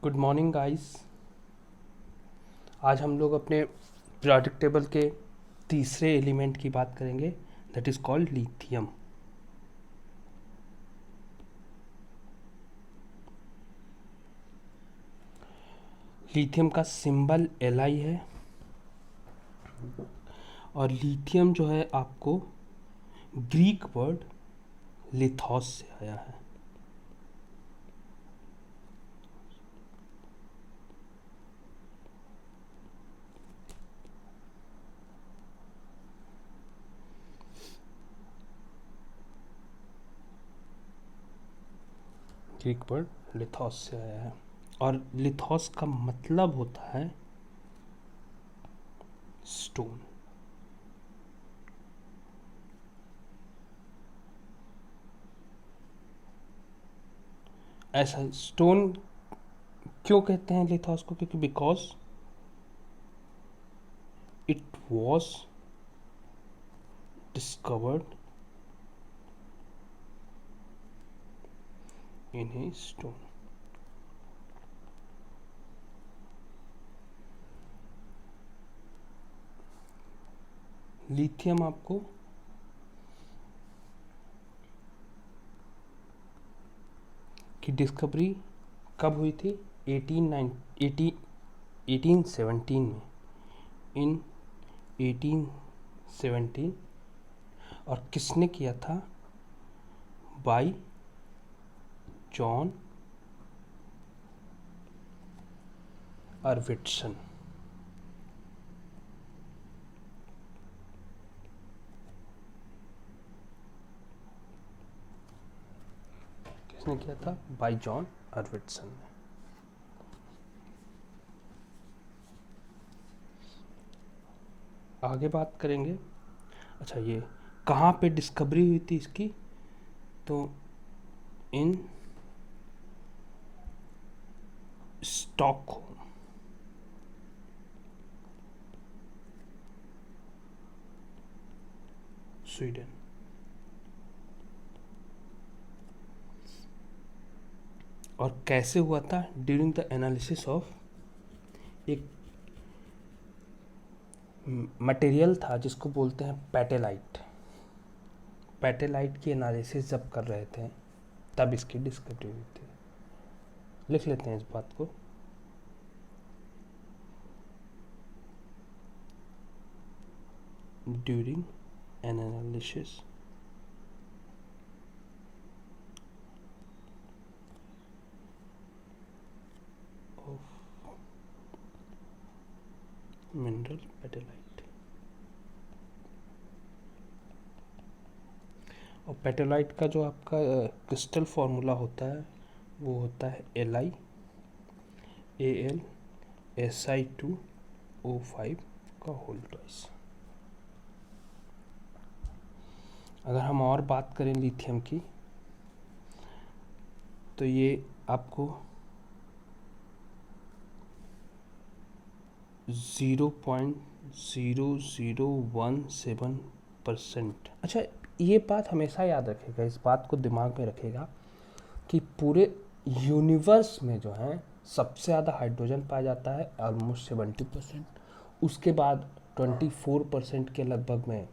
Good morning guys. आज हम लोग अपने पीरियोडिक टेबल के तीसरे एलिमेंट की बात करेंगे, that is called lithium. Lithium का सिंबल Li है और लिथियम जो है आपको ग्रीक वर्ड लिथोस से आया है। ग्रीक वर्ड लिथोस से आया है और लिथोस का मतलब होता है स्टोन। ऐसा स्टोन क्यों कहते हैं लिथोस को? क्योंकि because it was discovered in a stone. Lithium आपको की डिस्कवरी कब हुई थी? 1817 में, इन 1817। और किसने किया था? By John Arfwedson. किसने किया था? बाय जॉन अर्विट्सन ने। आगे बात करेंगे। अच्छा, ये कहाँ पे डिस्कवरी हुई थी इसकी? तो इन स्टॉकहोम, स्वीडन। और कैसे हुआ था? ड्यूरिंग द एनालिसिस ऑफ एक मटेरियल था जिसको बोलते हैं पेटेलाइट। पेटेलाइट की एनालिसिस जब कर रहे थे तब इसकी डिस्कवरी हुई थी। लिख लेते हैं इस बात को। During an analysis of mineral petalite. और पेटेलाइट का जो आपका क्रिस्टल फॉर्मूला होता है वो होता है LiAlSi2O5 का होल ट्वाइस। अगर हम और बात करें लिथियम की तो ये आपको 0.0017%। अच्छा, ये बात हमेशा याद रखेगा, इस बात को दिमाग में रखेगा कि पूरे यूनिवर्स में जो है सबसे ज़्यादा हाइड्रोजन पाया जाता है, ऑलमोस्ट 70%। उसके बाद 24% के लगभग में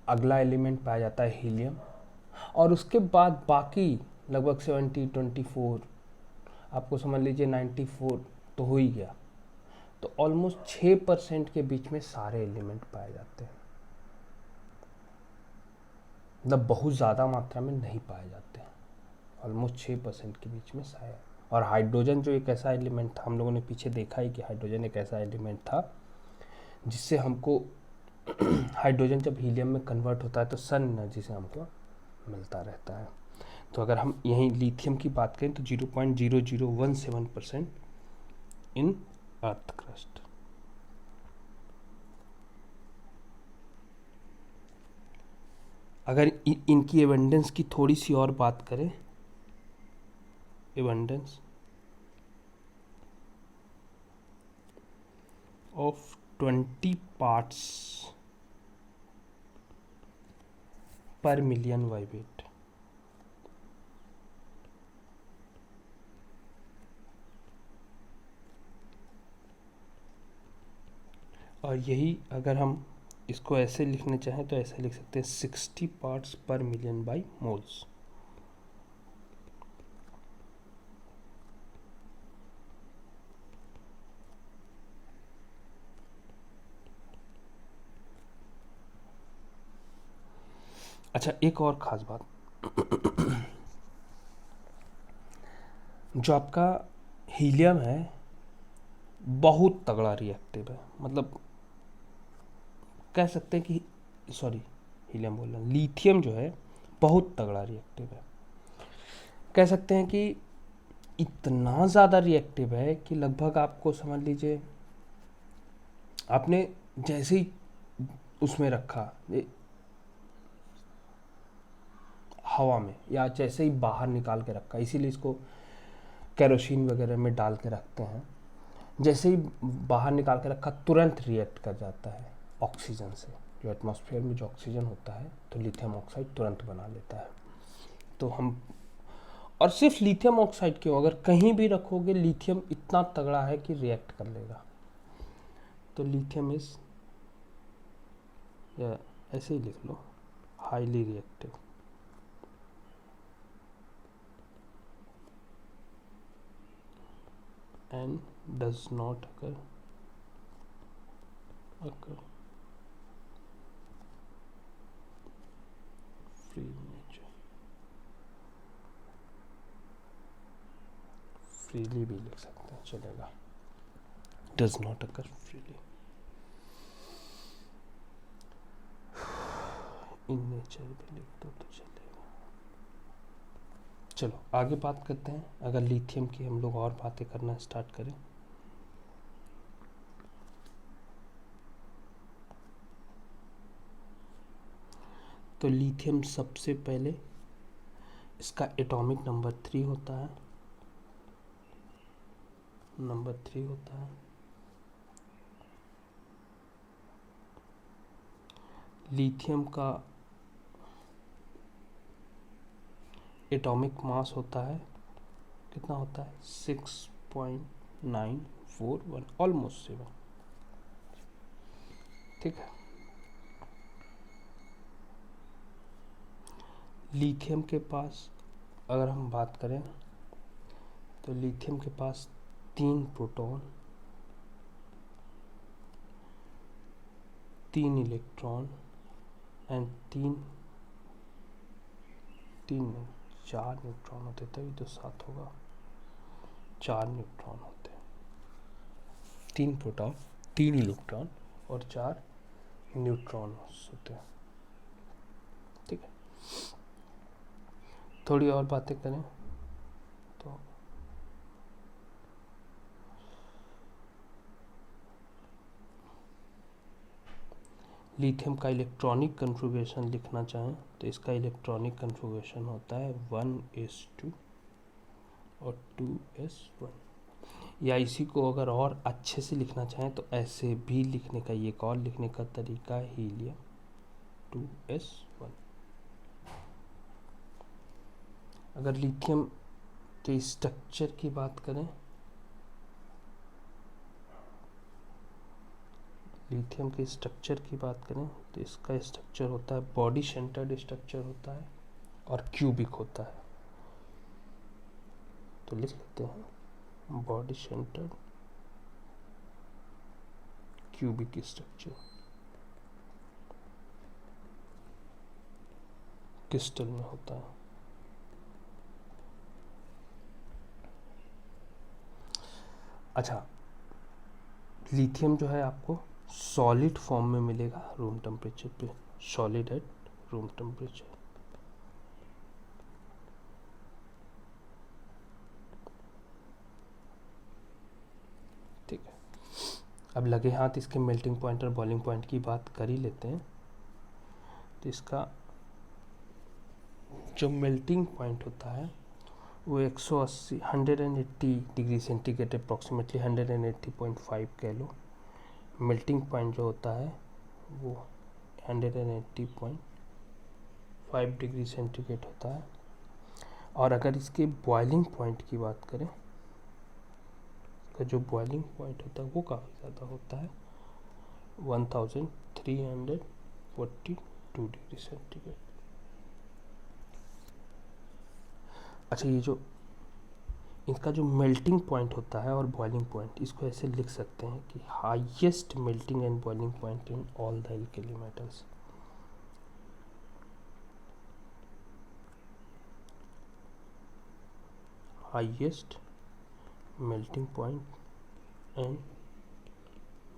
अगला एलिमेंट पाया जाता है हीलियम, और उसके बाद बाकी लगभग 24, आपको समझ लीजिए 94 तो हो ही गया। तो ऑलमोस्ट 6% के बीच में सारे एलिमेंट पाए जाते हैं, मतलब बहुत ज़्यादा मात्रा में नहीं पाए जाते हैं। ऑलमोस्ट 6% के बीच में सारे। और हाइड्रोजन जो एक ऐसा एलिमेंट था, हम लोगों ने पीछे देखा ही कि हाइड्रोजन एक ऐसा एलिमेंट था जिससे हमको हाइड्रोजन जब हीलियम में कन्वर्ट होता है तो सन एनर्जी से हमको मिलता रहता है। तो अगर हम यहीं लिथियम की बात करें तो 0.0017% इन अर्थ क्रस्ट। अगर इनकी एबंडेंस की थोड़ी सी और बात करें, एबंडेंस ऑफ 20 पार्ट्स पर मिलियन वाइब्रेट। और यही अगर हम इसको ऐसे लिखने चाहें तो ऐसे लिख सकते हैं 60 पार्ट्स पर मिलियन बाई मोल्स। अच्छा, एक और ख़ास बात, जो आपका हीलियम है बहुत तगड़ा रिएक्टिव है, मतलब कह सकते हैं कि, सॉरी हीलियम बोल रहा हूँ, लिथियम जो है बहुत तगड़ा रिएक्टिव है। कह सकते हैं कि इतना ज़्यादा रिएक्टिव है कि लगभग आपको समझ लीजिए, आपने जैसे ही उसमें रखा हवा में, या जैसे ही बाहर निकाल के रखा, इसीलिए इसको केरोसिन वगैरह में डाल के रखते हैं, जैसे ही बाहर निकाल के रखा तुरंत रिएक्ट कर जाता है ऑक्सीजन से। जो एटमॉस्फेयर में जो ऑक्सीजन होता है तो लिथियम ऑक्साइड तुरंत बना लेता है। तो हम, और सिर्फ लिथियम ऑक्साइड क्यों, अगर कहीं भी रखोगे लिथियम इतना तगड़ा है कि रिएक्ट कर लेगा। तो लिथियम इज, या ऐसे ही लिख लो, highly reactive. And does not occur free nature. Freely भी लिख सकते हैं, चलेगा, does not occur freely in nature भी लिख दो तो चलेगा। चलो आगे बात करते हैं, अगर लिथियम की हम लोग और बातें करना स्टार्ट करें। तो लिथियम सबसे पहले इसका एटॉमिक नंबर 3 होता है, नंबर 3 होता है। लिथियम का एटॉमिक मास होता है, कितना होता है, 6.941, ऑलमोस्ट 7। ठीक है। लिथियम के पास अगर हम बात करें तो लिथियम के पास 3 प्रोटॉन, 3 इलेक्ट्रॉन एंड 4 न्यूट्रॉन होते, तभी तो 7 होगा। 4 न्यूट्रॉन होते हैं, 3 प्रोटॉन, 3 इलेक्ट्रॉन और 4 न्यूट्रॉन होते हैं। ठीक है। थोड़ी और बातें करें तो लिथियम का इलेक्ट्रॉनिक कन्फिग्रेशन लिखना चाहें तो इसका इलेक्ट्रॉनिक कन्फिग्रेशन होता है 1s2 और 2s1। या इसी को अगर और अच्छे से लिखना चाहें तो ऐसे भी लिखने का, एक और लिखने का तरीका है हीलियम 2s1। अगर लिथियम के स्ट्रक्चर की बात करें, लिथियम के स्ट्रक्चर की बात करें तो इसका स्ट्रक्चर होता है बॉडी सेंटर्ड स्ट्रक्चर होता है और क्यूबिक होता है। तो लिख लेते हैं body centred cubic structure, crystal में होता है। अच्छा, लिथियम जो है आपको सॉलिड फॉर्म में मिलेगा रूम टेम्परेचर पे, सॉलिड एट रूम टेम्परेचर। ठीक है। अब लगे हाथ इसके मेल्टिंग पॉइंट और बॉइलिंग पॉइंट की बात कर ही लेते हैं। तो इसका जो मेल्टिंग पॉइंट होता है वो 180 डिग्री सेंटीग्रेड, अप्रॉक्सीमेटली 180.5 कैलो। मेल्टिंग पॉइंट जो होता है वो 180.5 डिग्री सेंटीग्रेड होता है। और अगर इसके बॉइलिंग पॉइंट की बात करें, इसका जो बॉइलिंग पॉइंट होता है वो काफ़ी ज़्यादा होता है, 1342 डिग्री सेंटीग्रेड। अच्छा, ये जो इसका जो मेल्टिंग पॉइंट होता है और बॉइलिंग पॉइंट, इसको ऐसे लिख सकते हैं कि highest melting and boiling point in all the alkali metals. Highest melting point and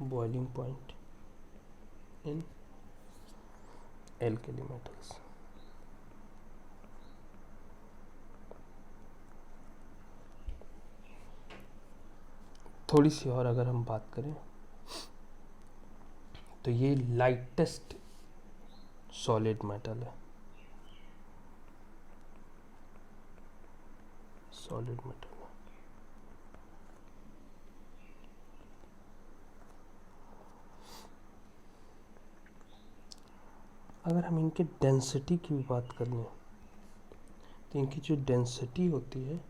boiling point in alkali metals. थोड़ी सी और अगर हम बात करें तो ये लाइटेस्ट सॉलिड मेटल है, सॉलिड मेटल। अगर हम इनके डेंसिटी की भी बात कर लें तो इनकी जो डेंसिटी होती है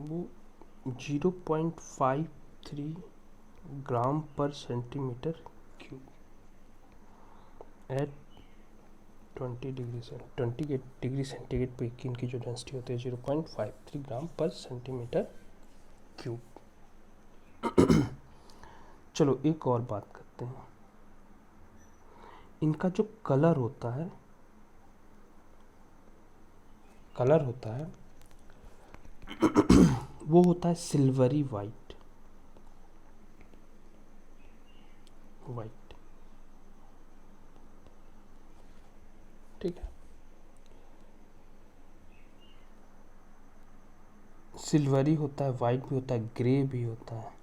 वो 0.53 ग्राम पर centimetre cube at 20 degree centigrade पे इनकी जो डेंसिटी होती है 0.53 ग्राम पर सेंटीमीटर क्यूब। चलो एक और बात करते हैं, इनका जो कलर होता है वो होता है सिल्वरी वाइट। ठीक है, सिल्वरी होता है, वाइट भी होता है, ग्रे भी होता है।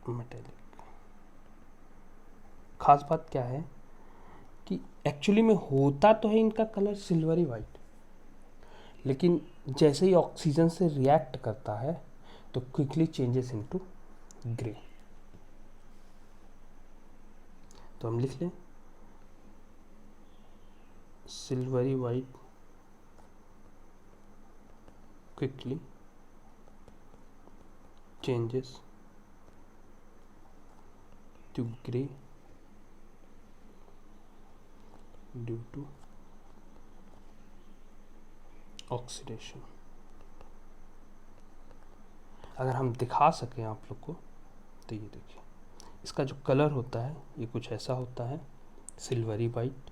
मेटेलिक। खास बात क्या है कि एक्चुअली में होता तो है इनका कलर सिल्वरी वाइट, लेकिन जैसे ही ऑक्सीजन से रिएक्ट करता है तो क्विकली चेंजेस इनटू ग्रे। तो हम लिख लें silvery white quickly changes to grey due to oxidation. अगर हम दिखा सकें आप लोग को तो ये देखिए, इसका जो कलर होता है ये कुछ ऐसा होता है सिल्वरी वाइट,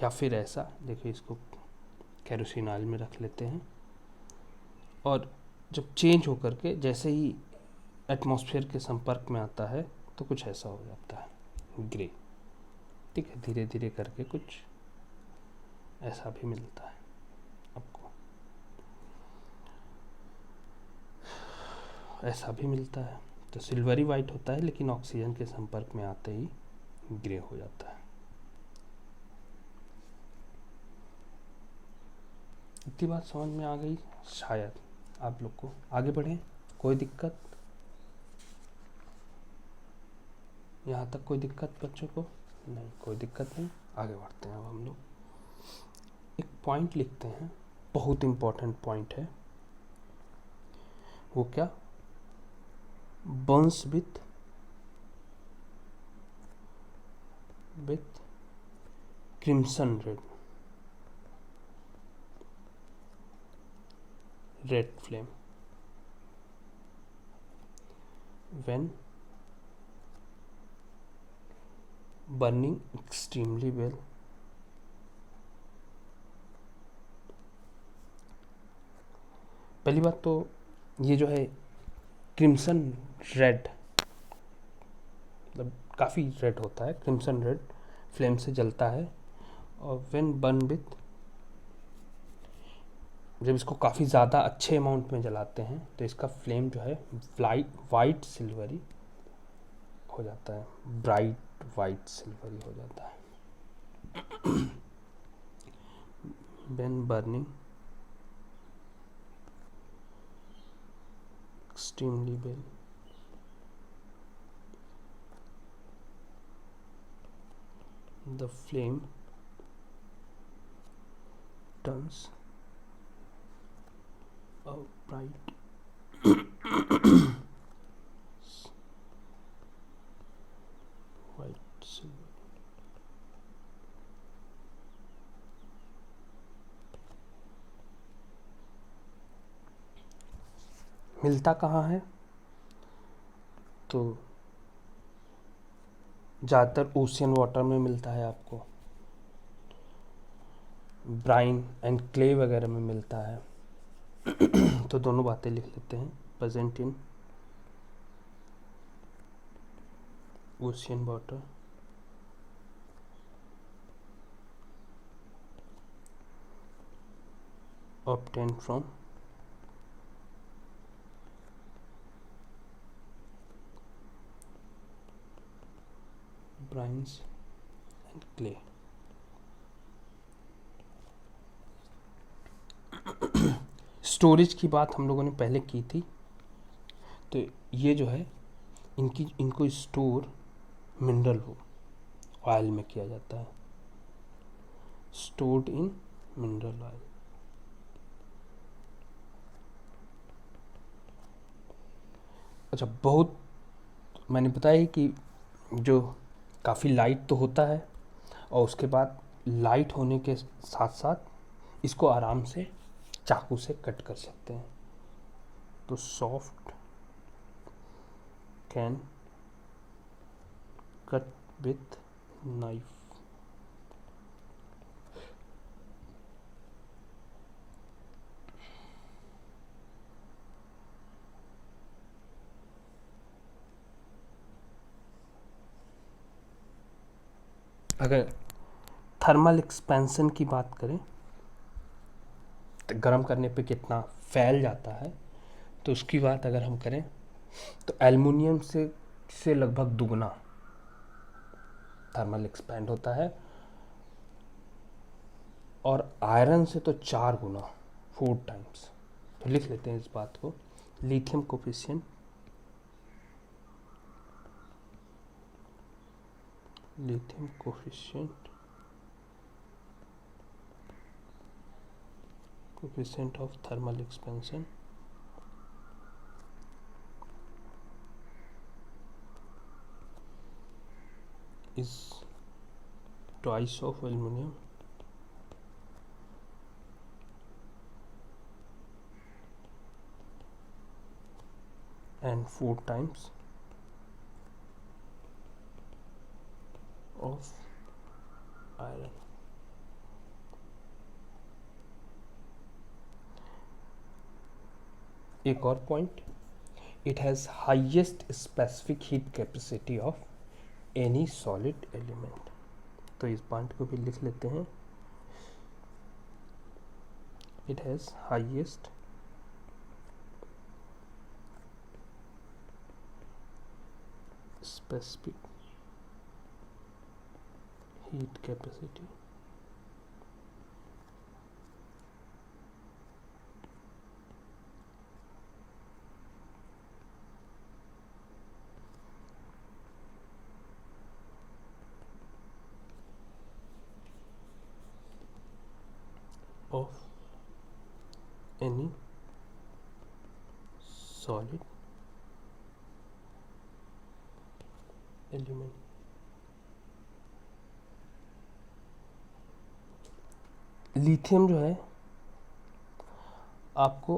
या फिर ऐसा देखिए, इसको केरोसिन ऑयल में रख लेते हैं और जब चेंज होकर के जैसे ही एटमॉस्फेयर के संपर्क में आता है तो कुछ ऐसा हो जाता है ग्रे। ठीक है, धीरे धीरे करके कुछ ऐसा भी मिलता है आपको, ऐसा भी मिलता है। तो सिल्वरी वाइट होता है लेकिन ऑक्सीजन के संपर्क में आते ही ग्रे हो जाता है। इतनी बात समझ में आ गई शायद आप लोग को। आगे बढ़ें, कोई दिक्कत? यहाँ तक कोई दिक्कत बच्चों को? नहीं, कोई दिक्कत नहीं। आगे बढ़ते हैं। अब हम लोग एक पॉइंट लिखते हैं, बहुत इम्पोर्टेंट पॉइंट है। वो क्या? Burns with crimson red flame when burning extremely well। पहली बात तो ये जो है क्रिम्सन रेड, मतलब काफ़ी रेड होता है, क्रिम्सन रेड फ्लेम से जलता है। और व्हेन बर्न विथ, जब इसको काफ़ी ज़्यादा अच्छे अमाउंट में जलाते हैं तो इसका फ्लेम जो है वाइट सिल्वरी हो जाता है, ब्राइट वाइट सिल्वरी हो जाता है। When burning extremely well, the flame turns bright white silver. मिलता कहाँ है? तो ज़्यादातर ओशियन वाटर में मिलता है आपको, ब्राइन एंड क्ले वगैरह में मिलता है। तो दोनों बातें लिख लेते हैं, present in ocean water, obtained from brines and clay। Storage की बात हम लोगों ने पहले की थी, तो ये जो है इनको स्टोर मिनरल ऑयल में किया जाता है, स्टोर्ड इन मिनरल ऑयल। अच्छा, बहुत मैंने बताया कि जो काफ़ी लाइट तो होता है, और उसके बाद लाइट होने के साथ साथ इसको आराम से चाकू से कट कर सकते हैं। तो soft can cut with knife. अगर थर्मल एक्सपेंशन की बात करें तो गर्म करने पे कितना फैल जाता है, तो उसकी बात अगर हम करें तो एल्युमिनियम से लगभग दुगना थर्मल एक्सपेंड होता है, और आयरन से तो 4 गुना, 4 टाइम्स। तो लिख लेते हैं इस बात को, lithium coefficient of thermal expansion is twice of aluminum and 4 times of iron। एक और point, it has highest specific heat capacity of any solid element. तो इस पॉइंट को भी लिख लेते हैं, it has highest specific heat capacity of any solid element. Lithium जो है आपको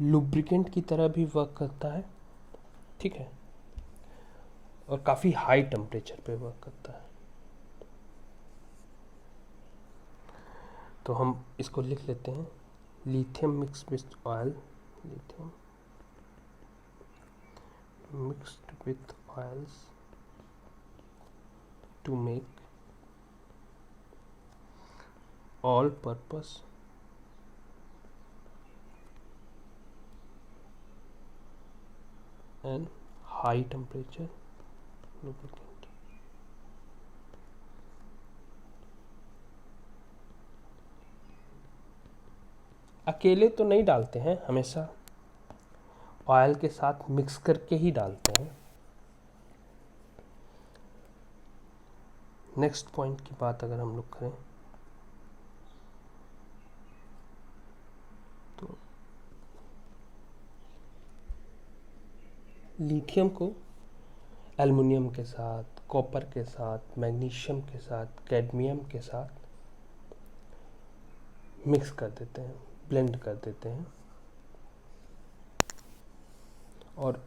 लुब्रिकेंट की तरह भी वर्क करता है, ठीक है, और काफ़ी हाई टेम्परेचर पे वर्क करता है। तो हम इसको लिख लेते हैं, lithium mix with oil, lithium mixed with oils to make all purpose and high temperature lubricant। अकेले तो नहीं डालते हैं, हमेशा ऑयल के साथ मिक्स करके ही डालते हैं। नेक्स्ट पॉइंट की बात अगर हम लोग करें, लिथियम को एल्युमिनियम के साथ, कॉपर के साथ, मैग्नीशियम के साथ, कैडमियम के साथ मिक्स कर देते हैं, ब्लेंड कर देते हैं और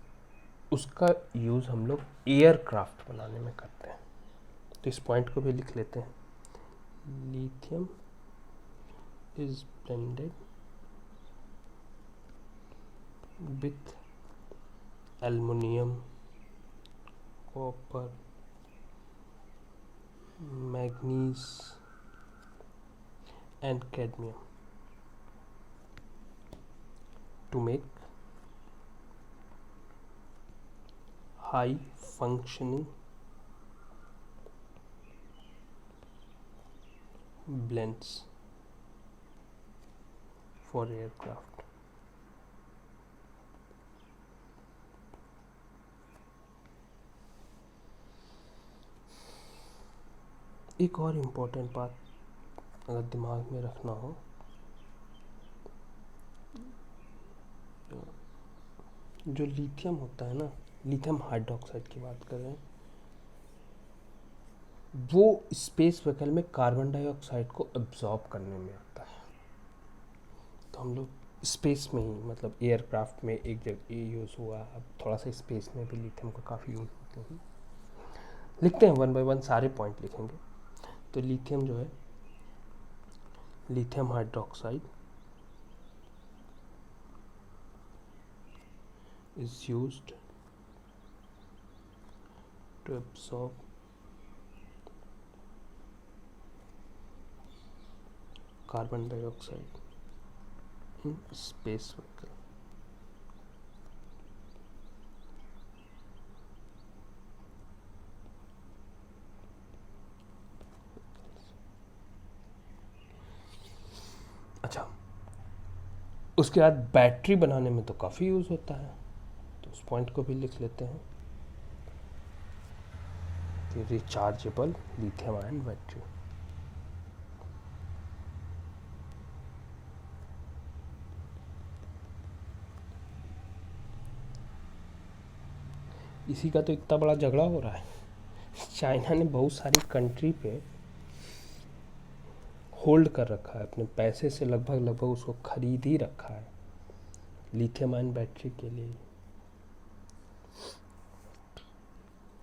उसका यूज़ हम लोग एयरक्राफ्ट बनाने में करते हैं। तो इस पॉइंट को भी लिख लेते हैं, lithium is blended with aluminium, copper, manganese and cadmium to make high functioning blends for aircraft. एक और इम्पोर्टेंट बात अगर दिमाग में रखना हो, जो लिथियम होता है ना, लिथियम हाइड्रोक्साइड की बात कर रहे हैं, वो स्पेस व्हीकल में कार्बन डाइऑक्साइड को एब्जॉर्ब करने में आता है। तो हम लोग स्पेस में ही, मतलब एयरक्राफ्ट में एक जगह यूज़ हुआ, अब थोड़ा सा स्पेस में भी लिथियम का काफ़ी यूज़ होते हैं। लिखते हैं वन बाय वन, सारे पॉइंट लिखेंगे। तो लिथियम जो है, lithium hydroxide is used to absorb carbon dioxide in space vehicle. अच्छा, उसके बाद बैटरी बनाने में तो काफ़ी यूज़ होता है, तो उस पॉइंट को भी लिख लेते हैं, रिचार्जेबल लिथियम आयन बैटरी। इसी का तो इतना बड़ा झगड़ा हो रहा है। चाइना ने बहुत सारी कंट्री पे होल्ड कर रखा है, अपने पैसे से लगभग उसको खरीद ही रखा है लिथियम आयन बैटरी के लिए,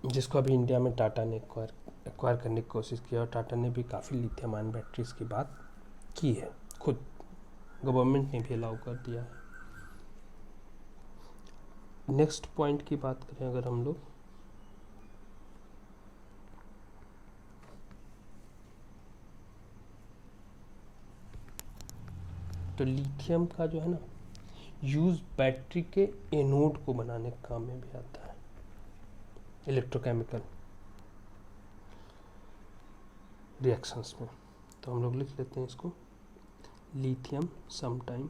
जिसको अभी इंडिया में टाटा ने एक्वायर करने की कोशिश की, और टाटा ने भी काफ़ी लिथियम आयन बैटरीज की बात की है, खुद गवर्नमेंट ने भी अलाउ कर दिया है। नेक्स्ट पॉइंट की बात करें अगर हम लोग, तो लिथियम का जो है ना, यूज़ बैटरी के एनोड को बनाने के काम में भी आता है, इलेक्ट्रोकेमिकल रिएक्शंस में। तो हम लोग लिख लेते हैं इसको, lithium sometime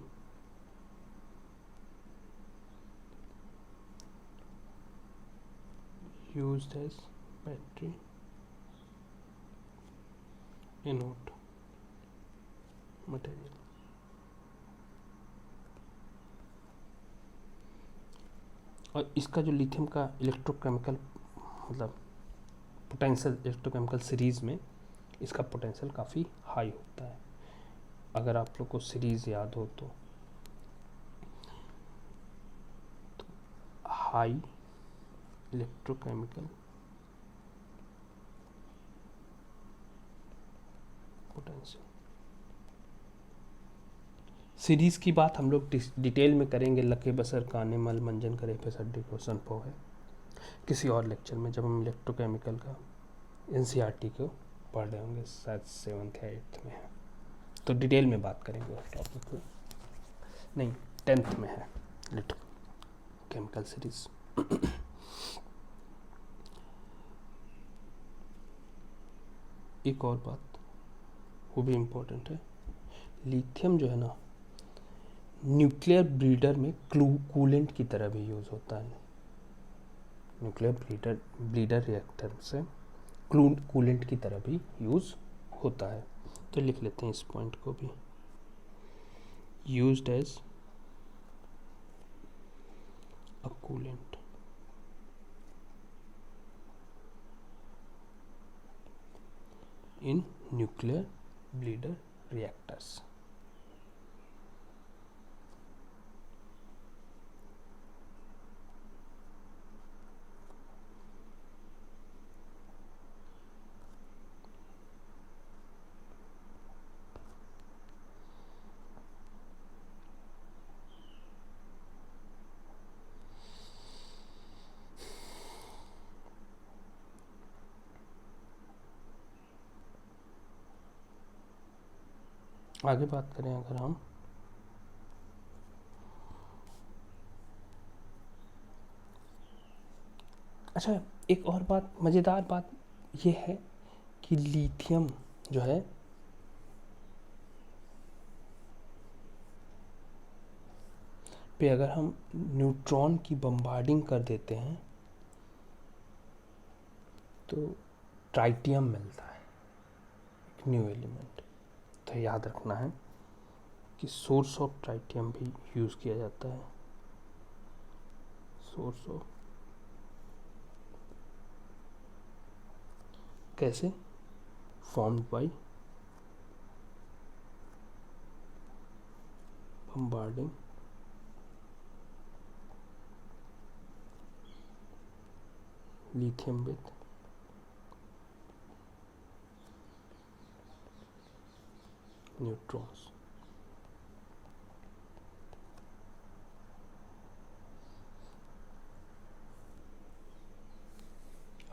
used as battery anode material। और इसका जो लिथियम का इलेक्ट्रोकेमिकल, मतलब पोटेंशियल इलेक्ट्रोकेमिकल सीरीज़ में इसका पोटेंशियल काफ़ी हाई होता है। अगर आप लोग को सीरीज़ याद हो तो हाई इलेक्ट्रोकेमिकल पोटेंशियल। सीरीज़ की बात हम लोग डिटेल में करेंगे, लके बसर काने मल मंजन करे पे सड्डी क्वेश्चन पो है किसी और लेक्चर में, जब हम इलेक्ट्रोकेमिकल का एनसीईआरटी को पढ़ रहे होंगे, शायद 7th या 8th में है, तो डिटेल में बात करेंगे उस टॉपिक पे। नहीं, 10th में है इलेक्ट्रोकेमिकल सीरीज। एक और बात वो भी इम्पोर्टेंट है, लिथियम जो है ना, न्यूक्लियर ब्रीडर में कूलेंट की तरह भी यूज़ होता है। न्यूक्लियर ब्रीडर रिएक्टर से कूलेंट की तरह भी यूज़ होता है। तो लिख लेते हैं इस पॉइंट को भी, used as a coolant in nuclear breeder reactors. आगे बात करें अगर हम अच्छा, एक और बात, मज़ेदार बात ये है कि लिथियम जो है पे अगर हम न्यूट्रॉन की बम्बार्डिंग कर देते हैं तो ट्राइटियम मिलता है, एक न्यू एलिमेंट। तो याद रखना है कि सोर्स ऑफ ट्राइटियम भी यूज़ किया जाता है, सोर्स ऑफ, कैसे, formed by bombarding lithium with neutrons.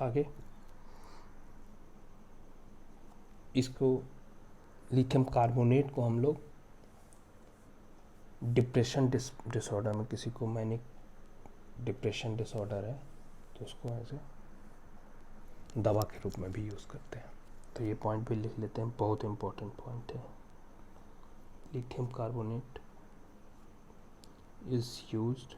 आगे इसको लिथियम कार्बोनेट को हम लोग डिप्रेशन डिसऑर्डर में, किसी को मैनिक डिप्रेशन डिसऑर्डर है तो उसको ऐसे दवा के रूप में भी यूज़ करते हैं। तो ये पॉइंट भी लिख लेते हैं, बहुत इम्पोर्टेंट पॉइंट है। Lithium carbonate is used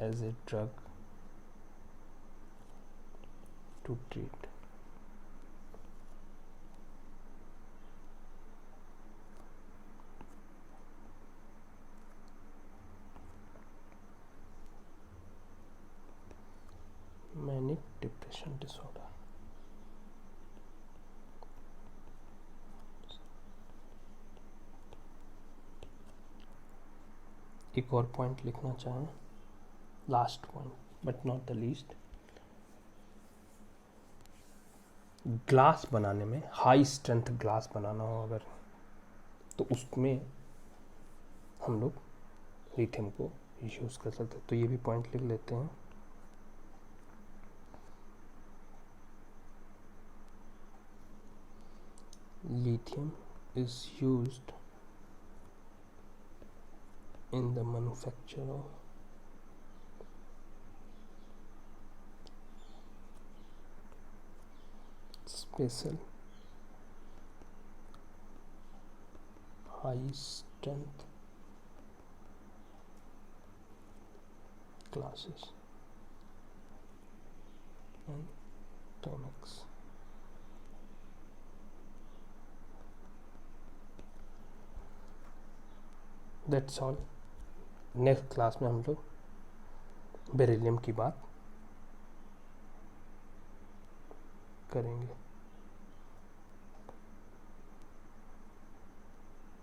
as a drug to treat manic depression disorder. एक और पॉइंट लिखना चाहें, last point but not the least, glass बनाने में, हाई स्ट्रेंथ ग्लास बनाना हो अगर, तो उसमें हम लोग लिथियम को यूज़ कर सकते हैं। तो ये भी पॉइंट लिख लेते हैं। Lithium is used in the manufacture of special high strength glasses and tonics. That's all. Next class में हम लोग बेरिलियम की बात करेंगे।